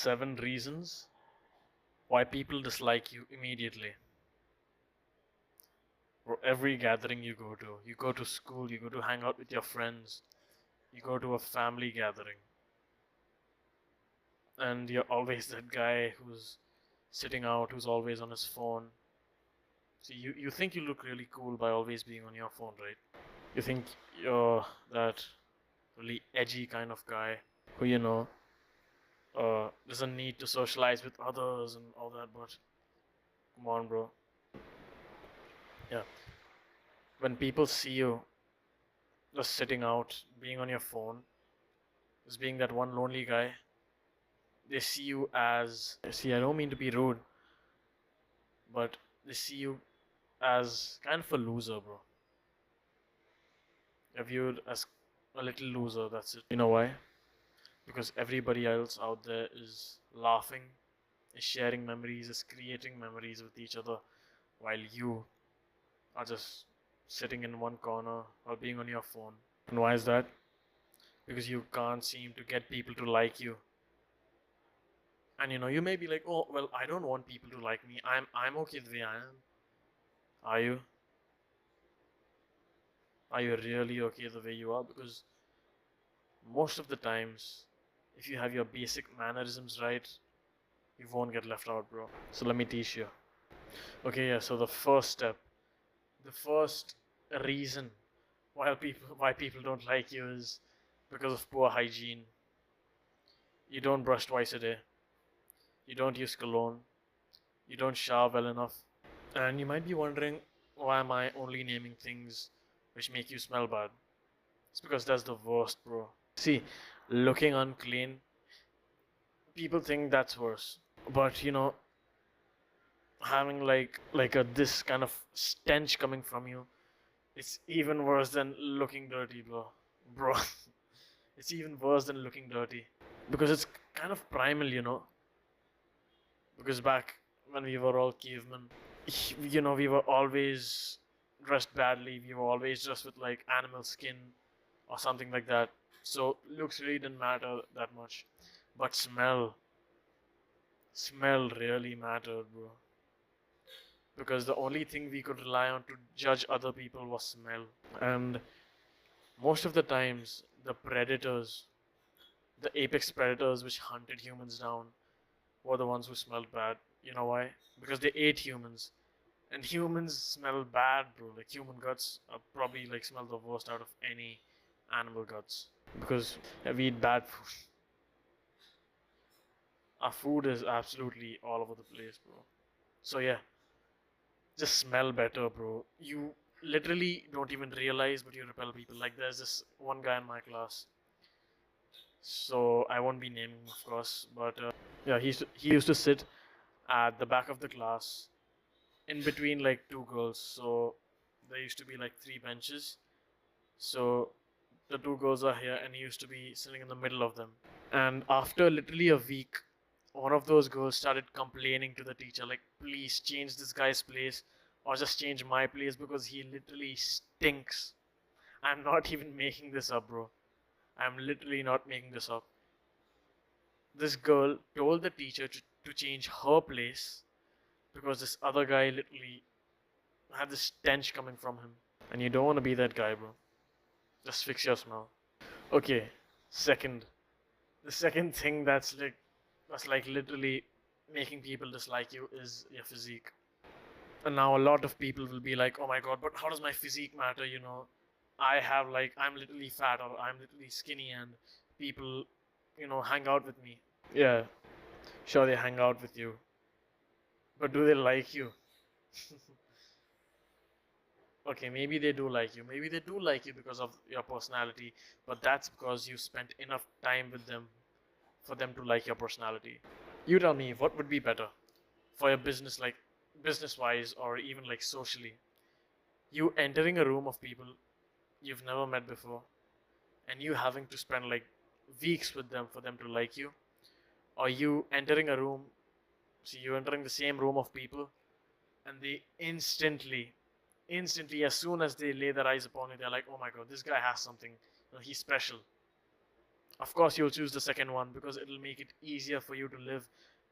7 reasons why people dislike you immediately. For every gathering you go to school, you go to hang out with your friends, you go to a family gathering, and you're always that guy who's sitting out, who's always on his phone. See, you think you look really cool by always being on your phone, right? You think you're that really edgy kind of guy who, doesn't need to socialize with others and all that, but come on, bro. Yeah. When people see you just sitting out, being on your phone, just being that one lonely guy, they see you as. See, I don't mean to be rude, but they see you as kind of a loser, bro. You're viewed as a little loser, that's it. You know why? Because everybody else out there is laughing, is sharing memories, is creating memories with each other, while you are just sitting in one corner or being on your phone. And why is that? Because you can't seem to get people to like you. And you may be like, oh well, I don't want people to like me. I'm okay the way I am. Are you? Are you really okay the way you are? Because most of the times, if you have your basic mannerisms right, you won't get left out, bro. So let me teach you. Okay, yeah, so the first reason why people don't like you is because of poor hygiene. You don't brush twice a day. You don't use cologne. You don't shower well enough. And you might be wondering, why am I only naming things which make you smell bad? It's because that's the worst, bro. See, looking unclean, people think that's worse. But having like a this kind of stench coming from you, it's even worse than looking dirty, bro. It's even worse than looking dirty because it's kind of primal. Because back when we were all cavemen, we were always dressed badly. We were always dressed with like animal skin or something like that. So looks really didn't matter that much, but smell really mattered, bro. Because the only thing we could rely on to judge other people was smell. And most of the times, the apex predators which hunted humans down, were the ones who smelled bad. You know why? Because they ate humans. And humans smell bad, bro. Like human guts are probably like smell the worst out of any animal guts. Because we eat bad food. Our food is absolutely all over the place, bro. So yeah, just smell better, bro. You literally don't even realize, but you repel people. Like there's this one guy in my class. So I won't be naming, of course, but yeah, he used to sit at the back of the class, in between like two girls. So there used to be like three benches. So the two girls are here, and he used to be sitting in the middle of them. And after literally a week, one of those girls started complaining to the teacher, like, please change this guy's place or just change my place because he literally stinks. I'm not even making this up, bro. I'm literally not making this up. This girl told the teacher to change her place because this other guy literally had this stench coming from him. And you don't want to be that guy, bro. Just fix your smell. Okay, second. The second thing that's like literally making people dislike you is your physique. And now a lot of people will be like, oh my god, but how does my physique matter? I'm literally fat or I'm literally skinny and people, hang out with me. Yeah, sure, they hang out with you. But do they like you? Okay, maybe they do like you. Maybe they do like you because of your personality, but that's because you spent enough time with them for them to like your personality. You tell me, what would be better for your business, like business wise or even like socially? You entering a room of people you've never met before and you having to spend like weeks with them for them to like you, or you entering a room, see, you entering the same room of people and they instantly, as soon as they lay their eyes upon you, they're like, oh my god, this guy has something, he's special. Of course, you'll choose the second one because it'll make it easier for you to live.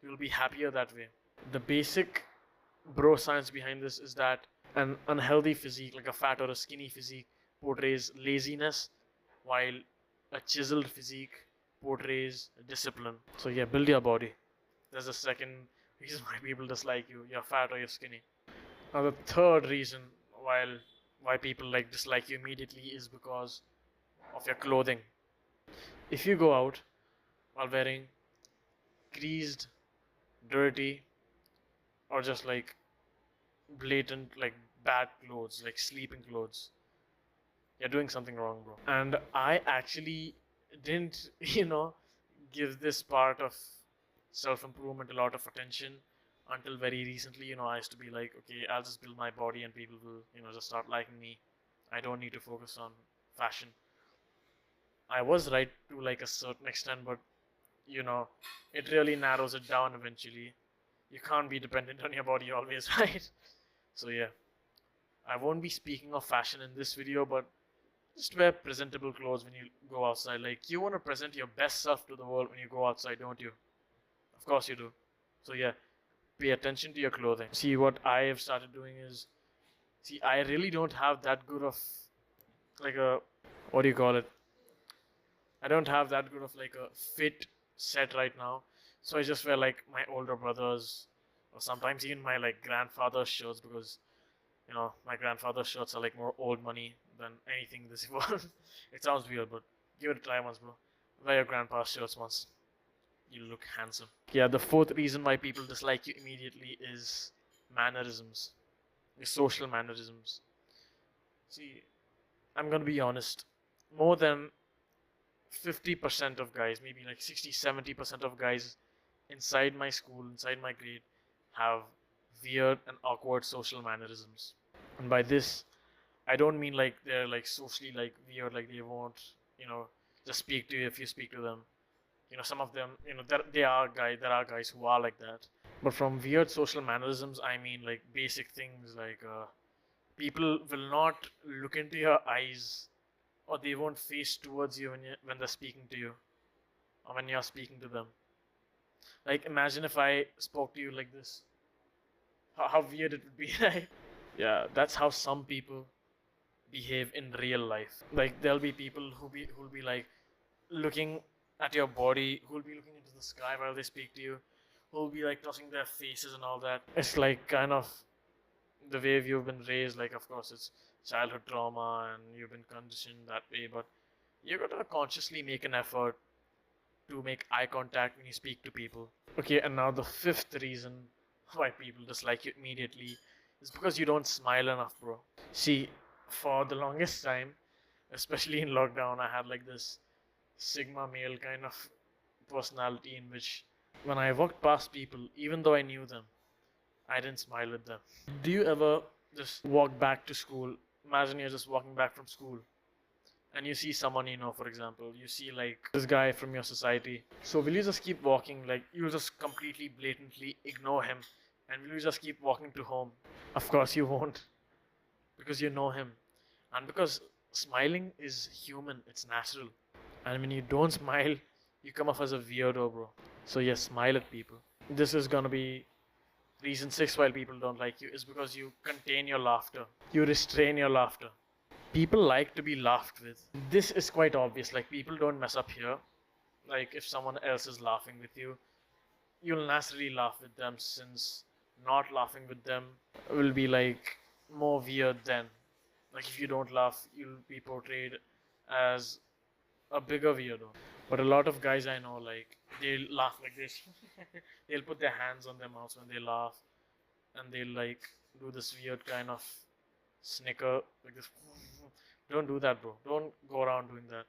You'll be happier that way. The basic bro science behind this is that an unhealthy physique, like a fat or a skinny physique, portrays laziness, while a chiseled physique portrays discipline. So yeah, build your body. There's a second reason why people dislike you. You're fat or you're skinny. Now the third reason why people like dislike you immediately is because of your clothing. If you go out while wearing creased, dirty, or just like blatant, like bad clothes, like sleeping clothes, you're doing something wrong, bro. And I actually didn't, give this part of self improvement a lot of attention until very recently. I used to be like, okay, I'll just build my body and people will, just start liking me. I don't need to focus on fashion. I was right to like a certain extent, but it really narrows it down eventually. You can't be dependent on your body always, right? So yeah, I won't be speaking of fashion in this video, but just wear presentable clothes when you go outside. Like, you want to present your best self to the world when you go outside, don't you? Of course you do. So yeah, pay attention to your clothing. See, what I have started doing is, I really don't have that good of like a, what do you call it? I don't have that good of like a fit set right now. So I just wear like my older brothers, or sometimes even my like grandfather's shirts, because my grandfather's shirts are like more old money than anything this world. It sounds weird, but give it a try once, bro. Wear your grandpa's shirts once. You look handsome. Yeah, the fourth reason why people dislike you immediately is mannerisms. Your social mannerisms. See, I'm gonna be honest. More than 50% of guys, maybe like 60-70% of guys inside my school, inside my grade, have weird and awkward social mannerisms. And by this, I don't mean like they're like socially like weird, like they won't, just speak to you if you speak to them. Some of them, there are guys who are like that. But from weird social mannerisms, I mean like basic things like people will not look into your eyes, or they won't face towards you when they're speaking to you, or when you're speaking to them. Like, imagine if I spoke to you like this. How weird it would be, right? Yeah, that's how some people behave in real life. Like, there'll be people who'll be like looking at your body, who'll be looking into the sky while they speak to you, who'll be like tossing their faces and all that. It's like kind of the way you've been raised. Like, of course, it's childhood trauma and you've been conditioned that way, but you gotta consciously make an effort to make eye contact when you speak to people. Okay, and now the fifth reason why people dislike you immediately is because you don't smile enough, bro. See, for the longest time, especially in lockdown, I had like this Sigma male kind of personality in which when I walked past people, even though I knew them, I didn't smile at them. Do you ever just walk back to school? Imagine you're just walking back from school and you see someone, for example, you see like this guy from your society. So will you just keep walking? Like, you'll just completely blatantly ignore him and will you just keep walking to home? Of course you won't, because you know him. And because smiling is human, it's natural. And when you don't smile, you come off as a weirdo, bro. So yes, smile at people. This is gonna be reason 6 why people don't like you, is because you contain your laughter. You restrain your laughter. People like to be laughed with. This is quite obvious. Like, people don't mess up here. Like, if someone else is laughing with you, you'll naturally laugh with them, since not laughing with them will be like more weird than, like, if you don't laugh, you'll be portrayed as a bigger weirdo. But a lot of guys I know, like, they'll laugh like this. They'll put their hands on their mouths when they laugh, and they'll like do this weird kind of snicker like this. Don't do that, bro. Don't go around doing that.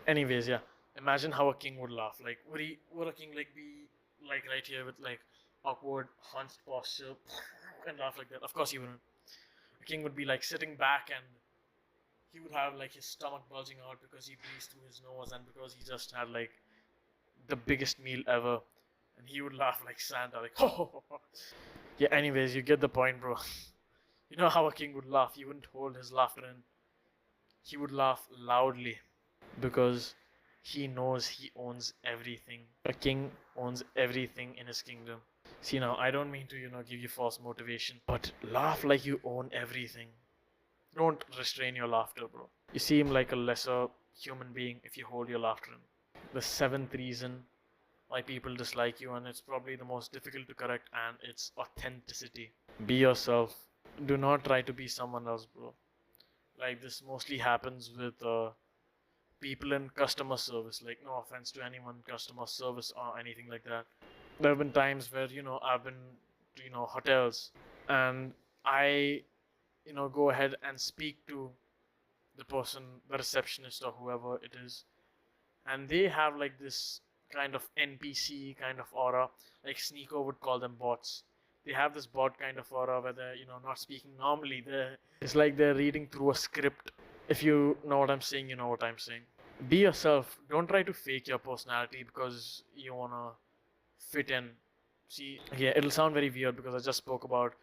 Anyways, yeah. Imagine how a king would laugh. Like, would a king like be like right here with like awkward hunched posture and laugh like that? Of course he wouldn't. A king would be like sitting back and he would have like his stomach bulging out because he breathes through his nose and because he just had like the biggest meal ever, and he would laugh like Santa, like ho. Yeah, anyways, you get the point, bro. You know how a king would laugh. He wouldn't hold his laughter in. He would laugh loudly because He knows he owns everything. A king owns everything in his kingdom. See, now, I don't mean to, give you false motivation, but laugh like you own everything. Don't restrain your laughter, bro. You seem like a lesser human being if you hold your laughter in. The seventh reason why people dislike you, and it's probably the most difficult to correct, and it's authenticity. Be yourself. Do not try to be someone else, bro. Like, this mostly happens with people in customer service. Like, no offense to anyone, customer service or anything like that. There have been times where, I've been to, hotels, and I, go ahead and speak to the person, the receptionist or whoever it is, and they have like this kind of NPC kind of aura. Like Sneeko would call them bots. They have this bot kind of aura where they're, not speaking normally. It's like they're reading through a script. If you know what I'm saying, you know what I'm saying. Be yourself. Don't try to fake your personality because you wanna fit in. See, yeah, it'll sound very weird because I just spoke about,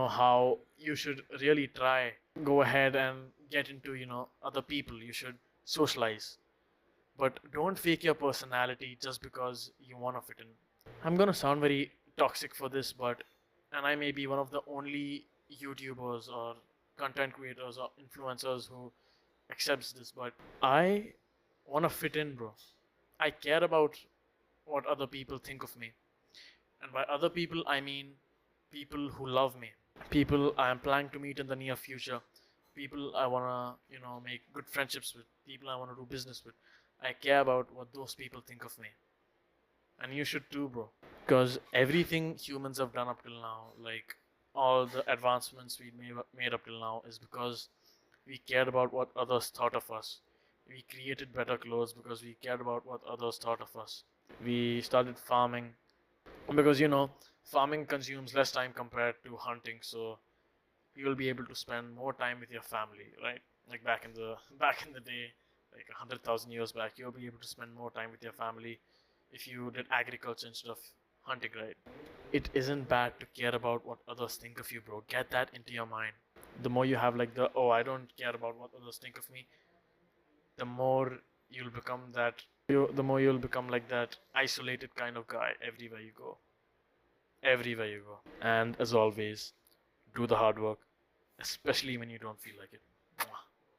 how you should really try, go ahead and get into, other people. You should socialize. But don't fake your personality just because you wanna fit in. I'm gonna sound very toxic for this, and I may be one of the only YouTubers or content creators or influencers who accepts this, but I wanna fit in, bro. I care about what other people think of me. And by other people, I mean people who love me, people I am planning to meet in the near future, people I wanna, make good friendships with, people I wanna do business with. I care about what those people think of me. And you should too, bro. Because everything humans have done up till now, like all the advancements we made up till now, is because we cared about what others thought of us. We created better clothes because we cared about what others thought of us. We started farming because farming consumes less time compared to hunting, so you'll be able to spend more time with your family, right? Like back in the back in the day, like 100,000 years back, you'll be able to spend more time with your family if you did agriculture instead of hunting, right? It isn't bad to care about what others think of you, bro. Get that into your mind. The more you have like the, oh, I don't care about what others think of me, the more you'll become the more you'll become like that isolated kind of guy everywhere you go. Everywhere you go. And as always, do the hard work, especially when you don't feel like it.